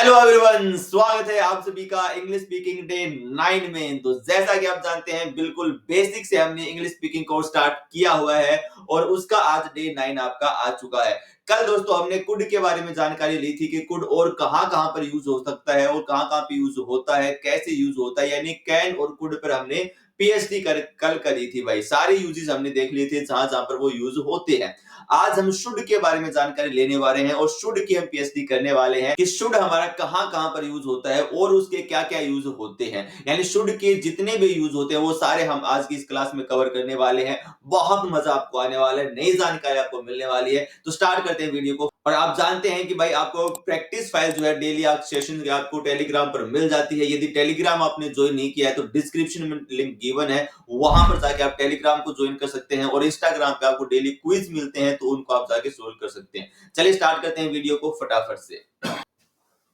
Hello everyone, स्वागत है आप सभी का इंग्लिश स्पीकिंग डे 9 में। तो जैसा कि आप जानते हैं, बिल्कुल बेसिक से हमने इंग्लिश स्पीकिंग कोर्स स्टार्ट किया हुआ है और उसका आज डे 9 आपका आ चुका है। कल दोस्तों हमने कुड के बारे में जानकारी ली थी कि कुड और कहां-कहां पर यूज हो सकता है और कहां-कहां पे यूज होता है, कैसे यूज होता है, यानी कैन और कुड पर हमने पीएचडी कल करी थी भाई। सारे यूजेस हमने देख लिए थे जहां-जहां पर वो यूज होते हैं। आज हम शुड के बारे में जानकारी लेने वाले हैं और शुड की हम पीएचडी करने वाले हैं कि शुड हमारा कहां-कहां पर यूज होता है और उसके क्या-क्या यूज होते हैं। यानी शुड के जितने भी यूज होते हैं वो सारे हम आज की इस क्लास में कवर करने वाले हैं। बहुत मजा आपको आने वाला है, नई जानकारी आपको मिलने वाली है। तो स्टार्ट करते हैं वीडियो को। और आप जानते हैं कि भाई आपको प्रैक्टिस फाइल जो है डेली आप सेशन आपको टेलीग्राम पर मिल जाती है। यदि टेलीग्राम आपने ज्वाइन नहीं किया है तो डिस्क्रिप्शन में लिंक गिवन है, वहां पर जाके आप टेलीग्राम को ज्वाइन कर सकते हैं और इंस्टाग्राम पे आपको डेली क्विज मिलते हैं तो उनको आप जाके सोल्व कर सकते हैं। चलिए स्टार्ट करते हैं वीडियो को फटाफट से।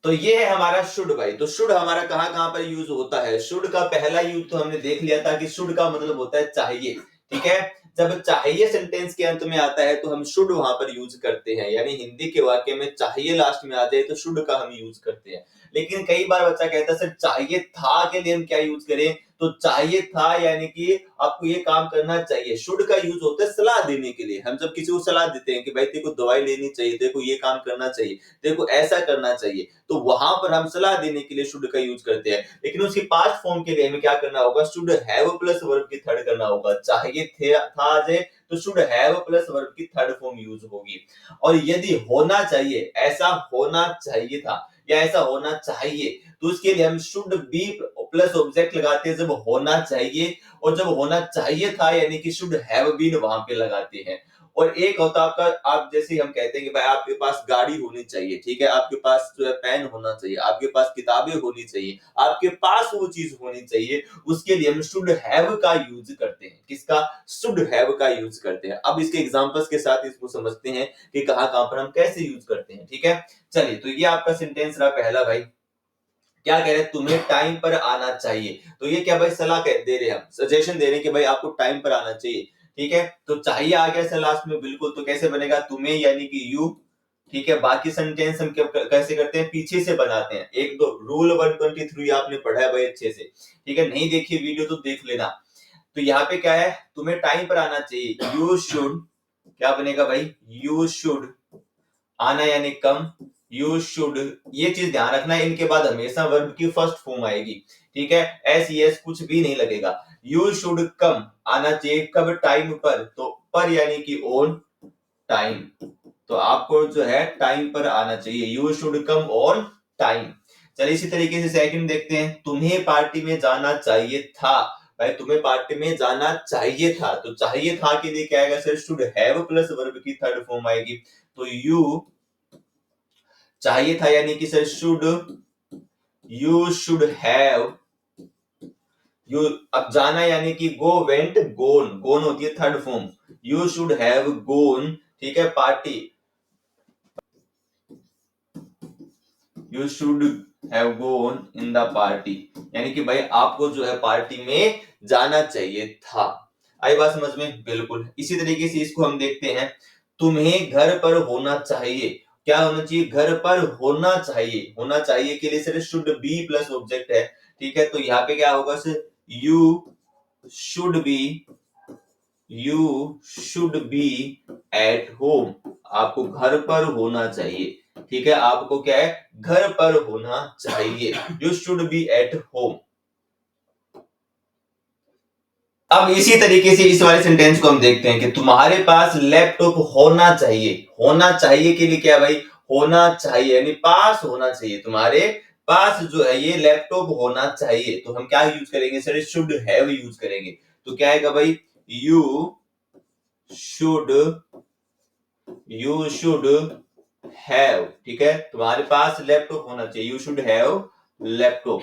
तो ये है हमारा शुड भाई। तो शुड हमारा कहां-कहां पर यूज होता है। शुड का पहला यूज तो हमने देख लिया था कि शुड का मतलब होता है चाहिए। ठीक है, जब चाहिए सेंटेंस के अंत में आता है तो हम शुड वहां पर यूज करते हैं। यानी हिंदी के वाक्य में चाहिए लास्ट में आ जाए तो शुड का हम यूज करते हैं। लेकिन कई बार बच्चा कहता है सर चाहिए था के लिए हम क्या यूज करें। तो चाहिए था यानी कि आपको ये काम करना चाहिए। शुड का यूज होता है सलाह देने के लिए। हम जब किसी को सलाह देते हैं कि भाई तेरे को दवाई लेनी चाहिए, तेरे को ये काम करना चाहिए, तेरे को ऐसा करना चाहिए, तो वहां पर हम सलाह देने के लिए शुड का यूज करते हैं। लेकिन उसकी पास्ट फॉर्म के लिए हमें क्या करना होगा, शुड हैव प्लस वर्ब की थर्ड करना होगा। चाहिए थे था आ जाए तो शुड हैव प्लस वर्ब की थर्ड फॉर्म यूज होगी। और यदि होना चाहिए, ऐसा होना चाहिए था या ऐसा होना चाहिए, तो उसके लिए हम शुड बी प्लस ऑब्जेक्ट लगाते हैं जब होना चाहिए, और जब होना चाहिए था यानी कि शुड हैव बीन वहां पे लगाते हैं। और एक होता आपका, आप जैसे हम कहते हैं कि भाई आपके पास गाड़ी होनी चाहिए, ठीक है, आपके पास जो है पेन होना चाहिए, आपके पास किताबें होनी चाहिए, आपके पास वो चीज होनी चाहिए, उसके लिए हम शुड हैव का यूज करते हैं। किसका? शुड हैव का यूज करते हैं। अब इसके एग्जांपल्स के साथ इसको समझते हैं कि कहां-कहां पर हम कैसे यूज करते हैं। ठीक है, चलिए तो ये आपका सेंटेंस रहा पहला भाई। क्या कह रहे हैं, तुम्हें टाइम पर आना चाहिए। तो ये क्या भाई सलाह दे रहे हैं, हम सजेशन दे रहे हैं कि भाई आपको टाइम पर आना चाहिए। ठीक है, तो चाहिए आ गया सर लास्ट में, बिल्कुल। तो कैसे बनेगा, तुम्हें यानी कि यू। ठीक है, बाकी सेंटेंस हम कैसे करते हैं, पीछे से बनाते हैं। एक दो रूल 123 आपने पढ़ा है भाई अच्छे से। ठीक है, नहीं देखी वीडियो तो देख लेना। तो यहाँ पे क्या है, तुम्हें टाइम पर आना चाहिए। यू शुड, क्या बनेगा भाई, यू शुड। आना यानी कम, यू शुड। ये चीज ध्यान रखना है, इनके बाद हमेशा वर्ब की फर्स्ट फॉर्म आएगी। ठीक है, एस यस कुछ भी नहीं लगेगा। यू शुड कम, आना चाहिए कब, टाइम पर। तो पर यानी कि ऑन टाइम, तो आपको जो है टाइम पर आना चाहिए। You should come on time. चलिए इसी तरीके से सेकंड देखते हैं, तुम्हें पार्टी में जाना चाहिए था। भाई तुम्हें पार्टी में जाना चाहिए था, तो चाहिए था के लिए क्या आएगा sir, should have plus verb की थर्ड फॉर्म आएगी। तो यू चाहिए था यानी कि sir should, you should have. You, अब जाना यानी कि गो, वेंट, गोन। गोन होती है third form. You should have gone. ठीक है, party, you should have gone in the party, यानी कि भाई आपको जो है पार्टी में जाना चाहिए था। आई बात समझ में? बिल्कुल। इसी तरीके से इसको हम देखते हैं, तुम्हें घर पर होना चाहिए। क्या होना चाहिए, घर पर होना चाहिए। होना चाहिए के लिए सिर्फ शुड बी प्लस ऑब्जेक्ट है। ठीक है, तो यहाँ पे क्या होगा sir, you should be, you should be at home. आपको घर पर होना चाहिए। ठीक है, आपको क्या है, घर पर होना चाहिए। You should be at home. अब इसी तरीके से इस वाले सेंटेंस को हम देखते हैं कि तुम्हारे पास लैपटॉप होना चाहिए। होना चाहिए के लिए क्या भाई, होना चाहिए यानी पास होना चाहिए। तुम्हारे पास जो है ये लैपटॉप होना चाहिए, तो हम क्या यूज करेंगे सर, शुड हैव यूज करेंगे। तो क्या आएगा भाई, you should, you should have. ठीक है, तुम्हारे पास लैपटॉप होना चाहिए, you should have laptop.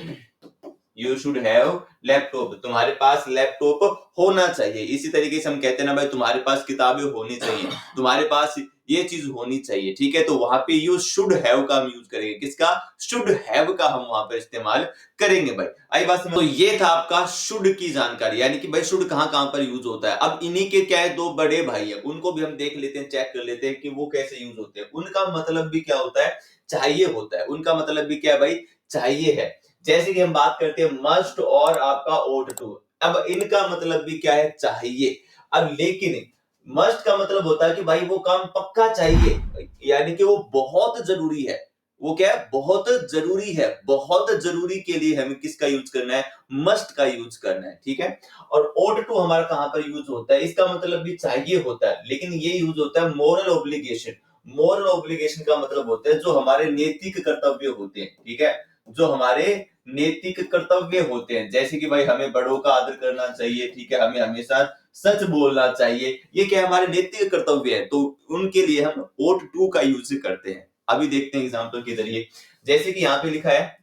You should have laptop, तुम्हारे पास लैपटॉप होना चाहिए। इसी तरीके से हम कहते हैं ना भाई, तुम्हारे पास किताबें होनी चाहिए, तुम्हारे पास ये चीज होनी चाहिए, ठीक है। तो वहां पे यूज शुड हैव का हम यूज करेंगे, किसका, शुड हैव का हम वहां पर इस्तेमाल करेंगे भाई। आई बात समझ। तो ये था आपका शुड की जानकारी, यानी कि भाई शुड कहां कहां पर यूज होता है। अब इन्हीं के क्या है, दो बड़े भाई है, उनको भी हम देख लेते हैं, चेक कर लेते हैं कि वो कैसे यूज होते हैं। उनका मतलब भी क्या होता है, चाहिए होता है। उनका मतलब भी क्या है भाई, चाहिए है। जैसे कि हम बात करते हैं मस्ट और आपका ought to, अब इनका मतलब भी क्या है, चाहिए। अब लेकिन मस्ट का मतलब होता है कि भाई वो काम पक्का चाहिए, यानी कि वो बहुत जरूरी है। वो क्या है, बहुत जरूरी है। बहुत जरूरी के लिए हमें किसका यूज करना है, मस्ट का यूज करना है, ठीक है। और ought to हमारा कहां पर यूज होता है, इसका मतलब भी चाहिए होता है, लेकिन ये यूज होता है मोरल ऑब्लिगेशन। मोरल ऑब्लिगेशन का मतलब होता है जो हमारे नैतिक कर्तव्य होते हैं, ठीक है, जो हमारे नैतिक कर्तव्य होते हैं। जैसे कि भाई हमें बड़ों का आदर करना चाहिए, ठीक है, हमें हमेशा सच बोलना चाहिए, ये क्या हमारे नैतिक कर्तव्य है। तो उनके लिए हम ought to का यूज करते हैं। अभी देखते हैं एग्जांपल के जरिए। जैसे कि यहाँ पे लिखा है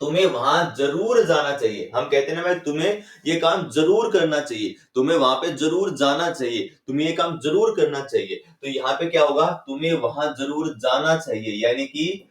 तुम्हें वहां जरूर जाना चाहिए। हम कहते हैं ना भाई तुम्हें ये काम जरूर करना चाहिए, तुम्हें वहां पे जरूर जाना चाहिए, तुम्हें ये काम जरूर करना चाहिए। तो यहाँ पे क्या होगा, तुम्हें वहां जरूर जाना चाहिए, यानी कि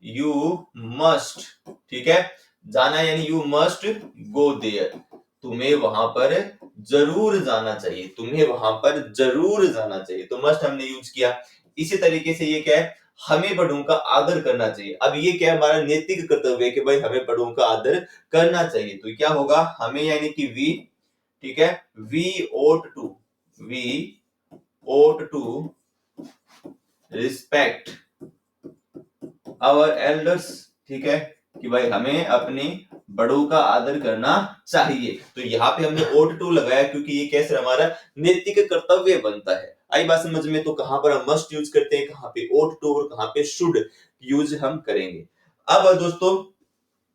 यू मस्ट, ठीक है, जाना यानी यू मस्ट गो देयर। तुम्हें वहां पर जरूर जाना चाहिए, तुम्हें वहां पर जरूर जाना चाहिए। तो मस्ट हमने यूज किया। इसी तरीके से ये क्या है, हमें बड़ों का आदर करना चाहिए। अब ये क्या है, हमारा नैतिक कर्तव्य है कि भाई हमें बड़ों का आदर करना चाहिए। तो क्या होगा, हमें यानी कि वी, ठीक है, we ought to respect our elders, ठीक है, कि भाई हमें अपने बड़ों का आदर करना चाहिए। तो यहाँ पे हमने ought to लगाया क्योंकि ये कैसे हमारा नैतिक कर्तव्य बनता है। आई बात समझ में। तो कहां पर हम मस्ट यूज करते हैं, कहां पे ought to और कहां पे शुड यूज हम करेंगे। अब दोस्तों,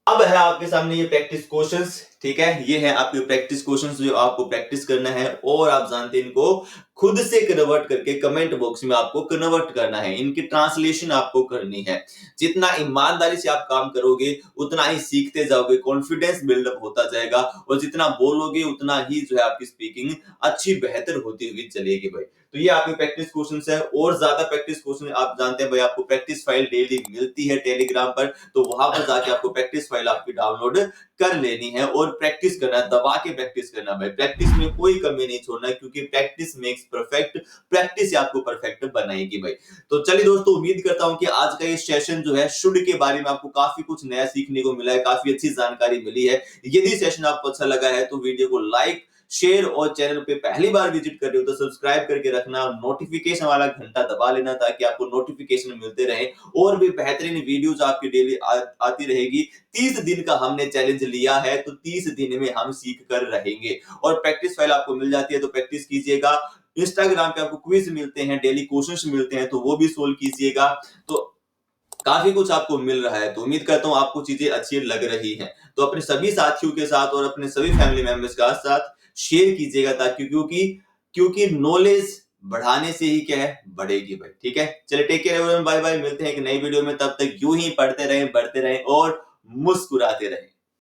अब है आपके सामने ये प्रैक्टिस क्वेश्चंस, ठीक है, ये है आपके प्रैक्टिस क्वेश्चंस जो आपको प्रैक्टिस करना है। और आप जानते हैं इनको खुद से कन्वर्ट करके कमेंट बॉक्स में आपको कन्वर्ट करना है, इनकी ट्रांसलेशन आपको करनी है। जितना ईमानदारी से आप काम करोगे उतना ही सीखते जाओगे, कॉन्फिडेंस बिल्डअप होता जाएगा, और जितना बोलोगे उतना ही जो है आपकी स्पीकिंग अच्छी बेहतर होती हुई चलेगी भाई। तो ये आपके प्रैक्टिस क्वेश्चंस है। और ज्यादा प्रैक्टिस क्वेश्चन आप जानते हैं भाई, आपको प्रैक्टिस फाइल डेली मिलती है टेलीग्राम पर, तो वहां पर जाके आपको प्रैक्टिस फाइल आपकी डाउनलोड कर लेनी है और प्रैक्टिस करना है, दबा के प्रैक्टिस करना भाई। प्रैक्टिस में कोई कमी नहीं छोड़ना है, क्योंकि प्रैक्टिस मेक्स परफेक्ट, प्रैक्टिस आपको परफेक्ट बनाएगी भाई। तो चलिए दोस्तों, उम्मीद करता हूं कि आज का ये सेशन जो है शुड के बारे में आपको काफी कुछ नया सीखने को मिला है, काफी अच्छी जानकारी मिली है। यदि सेशन आपको अच्छा लगा है तो वीडियो को लाइक, शेयर, और चैनल पे पहली बार विजिट कर रहे हो तो सब्सक्राइब करके रखना, नोटिफिकेशन वाला घंटा दबा लेना ताकि आपको नोटिफिकेशन मिलते रहे और भी बेहतरीन वीडियोस आपकी डेली आती रहेगी। 30 दिन का हमने चैलेंज लिया है, तो 30 दिन में हम सीख कर रहेंगे। और प्रैक्टिस फाइल आपको मिल जाती है तो प्रैक्टिस कीजिएगा। इंस्टाग्राम पे आपको क्विज मिलते हैं, डेली क्वेश्चंस मिलते हैं, तो वो भी सोल्व कीजिएगा। तो काफी कुछ आपको मिल रहा है। तो उम्मीद करता हूं आपको चीजें अच्छी लग रही हैं। तो अपने सभी साथियों के साथ और अपने सभी फैमिली मेंबर्स के साथ शेयर कीजिएगा, ताकि क्योंकि नॉलेज बढ़ाने से ही क्या है, बढ़ेगी भाई, ठीक है। चलिए take care everyone, bye bye, मिलते हैं एक नई वीडियो में। तब तक यूं ही पढ़ते रहें, बढ़ते रहें और मुस्कुराते रहें।